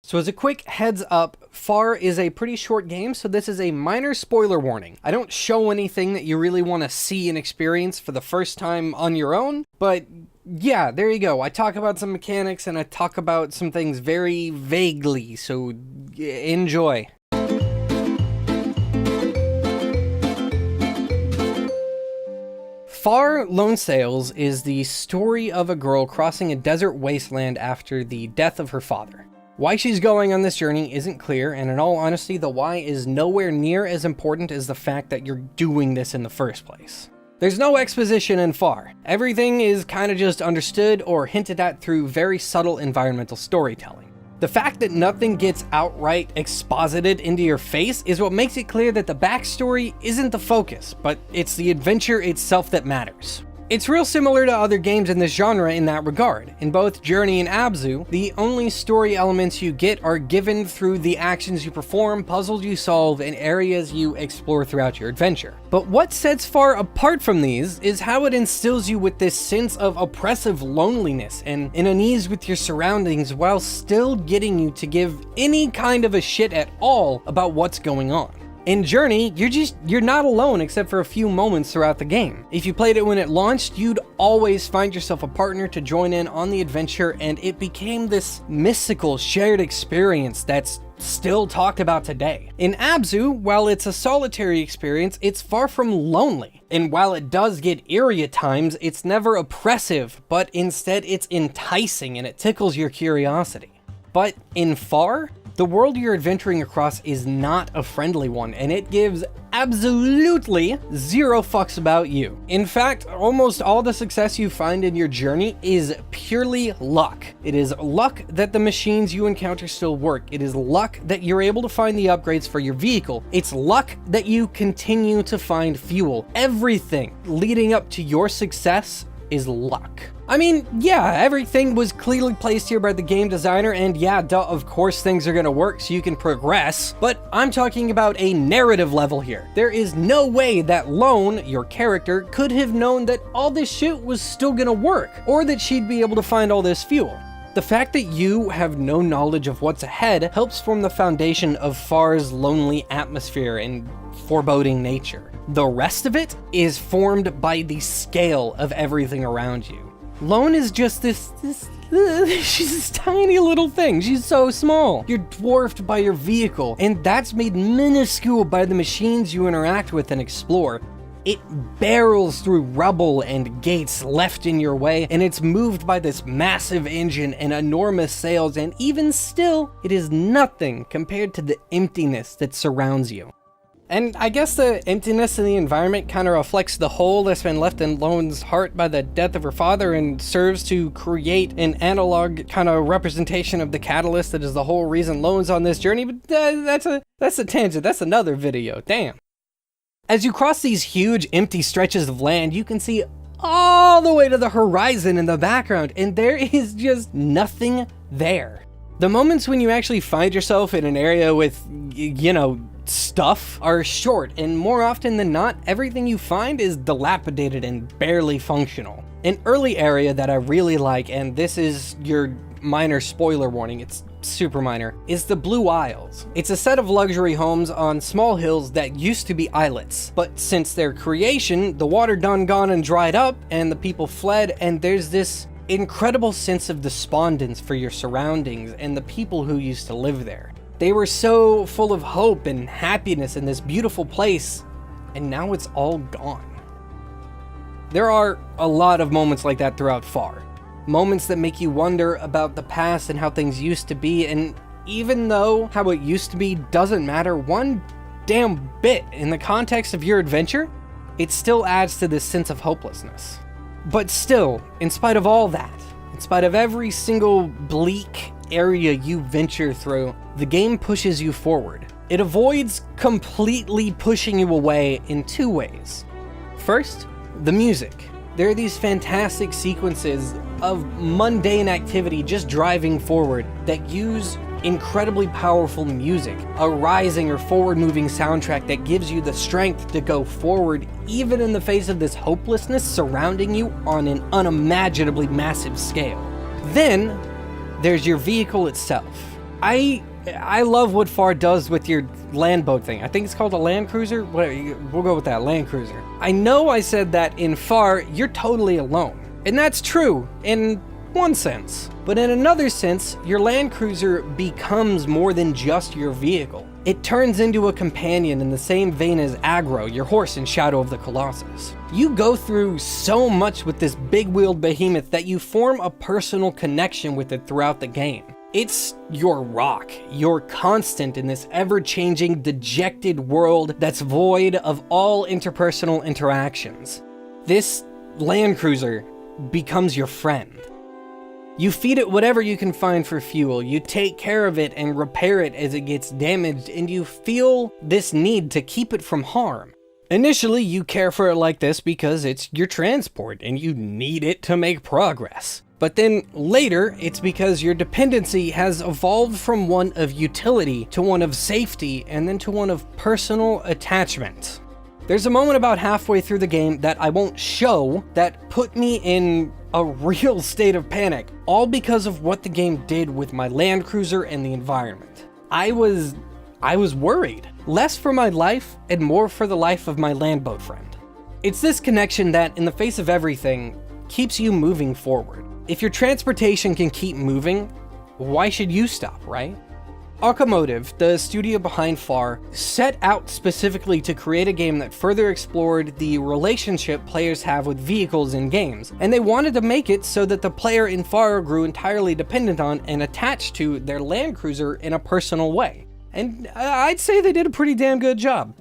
So as a quick heads up, Far is a pretty short game, so this is a minor spoiler warning. I don't show anything that you really want to see and experience for the first time on your own, but yeah, there you go. I talk about some mechanics and I talk about some things very vaguely, so enjoy. Far Lone Sails is the story of a girl crossing a desert wasteland after the death of her father. Why she's going on this journey isn't clear, and in all honesty, the why is nowhere near as important as the fact that you're doing this in the first place. There's no exposition in Far. Everything is kind of just understood or hinted at through very subtle environmental storytelling. The fact that nothing gets outright exposited into your face is what makes it clear that the backstory isn't the focus, but it's the adventure itself that matters. It's real similar to other games in this genre in that regard. In both Journey and Abzu, the only story elements you get are given through the actions you perform, puzzles you solve, and areas you explore throughout your adventure. But what sets Far apart from these is how it instills you with this sense of oppressive loneliness and an unease with your surroundings while still getting you to give any kind of a shit at all about what's going on. In Journey, you're not alone except for a few moments throughout the game. If you played it when it launched, you'd always find yourself a partner to join in on the adventure, and it became this mystical shared experience that's still talked about today. In Abzu, while it's a solitary experience, it's far from lonely. And while it does get eerie at times, it's never oppressive, but instead it's enticing and it tickles your curiosity. But in Far, the world you're adventuring across is not a friendly one, and it gives absolutely zero fucks about you. In fact, almost all the success you find in your journey is purely luck. It is luck that the machines you encounter still work. It is luck that you're able to find the upgrades for your vehicle. It's luck that you continue to find fuel. Everything leading up to your success is luck. I mean, yeah, everything was clearly placed here by the game designer, and yeah, duh, of course things are gonna work so you can progress, but I'm talking about a narrative level here. There is no way that Lone, your character, could have known that all this shit was still gonna work, or that she'd be able to find all this fuel. The fact that you have no knowledge of what's ahead helps form the foundation of Far's lonely atmosphere and foreboding nature. The rest of it is formed by the scale of everything around you. Lone is just she's this tiny little thing. She's so small. You're dwarfed by your vehicle, and that's made minuscule by the machines you interact with and explore. It barrels through rubble and gates left in your way, and it's moved by this massive engine and enormous sails, and even still, it is nothing compared to the emptiness that surrounds you. And I guess the emptiness in the environment kind of reflects the hole that's been left in Lone's heart by the death of her father and serves to create an analog kind of representation of the catalyst that is the whole reason Lone's on this journey, but that's a tangent, that's another video, damn. As you cross these huge empty stretches of land, you can see all the way to the horizon in the background, and there is just nothing there. The moments when you actually find yourself in an area with, stuff are short, and more often than not, everything you find is dilapidated and barely functional. An early area that I really like, and this is your minor spoiler warning, it's super minor, is the Blue Isles. It's a set of luxury homes on small hills that used to be islets, but since their creation, the water done gone and dried up, and the people fled, and there's this incredible sense of despondence for your surroundings and the people who used to live there. They were so full of hope and happiness in this beautiful place, and now it's all gone. There are a lot of moments like that throughout Far. Moments that make you wonder about the past and how things used to be, and even though how it used to be doesn't matter one damn bit in the context of your adventure, it still adds to this sense of hopelessness. But still, in spite of all that, in spite of every single bleak area you venture through, the game pushes you forward. It avoids completely pushing you away in two ways. First, the music. There are these fantastic sequences of mundane activity just driving forward that use incredibly powerful music, a rising or forward-moving soundtrack that gives you the strength to go forward even in the face of this hopelessness surrounding you on an unimaginably massive scale. Then, there's your vehicle itself. I love what Far does with your land boat thing. I think it's called a Land Cruiser. We'll go with that, Land Cruiser. I know I said that in Far, you're totally alone. And that's true in one sense. But in another sense, your Land Cruiser becomes more than just your vehicle. It turns into a companion in the same vein as Aggro, your horse in Shadow of the Colossus. You go through so much with this big-wheeled behemoth that you form a personal connection with it throughout the game. It's your rock, your constant in this ever-changing, dejected world that's void of all interpersonal interactions. This Land Cruiser becomes your friend. You feed it whatever you can find for fuel, you take care of it and repair it as it gets damaged, and you feel this need to keep it from harm. Initially, you care for it like this because it's your transport and you need it to make progress. But then later, it's because your dependency has evolved from one of utility to one of safety and then to one of personal attachment. There's a moment about halfway through the game that I won't show that put me in a real state of panic, all because of what the game did with my Land Cruiser and the environment. I was worried, less for my life and more for the life of my landboat friend. It's this connection that, in the face of everything, keeps you moving forward. If your transportation can keep moving, why should you stop, right? Automotive, the studio behind Far, set out specifically to create a game that further explored the relationship players have with vehicles in games, and they wanted to make it so that the player in Far grew entirely dependent on and attached to their Land Cruiser in a personal way. And I'd say they did a pretty damn good job.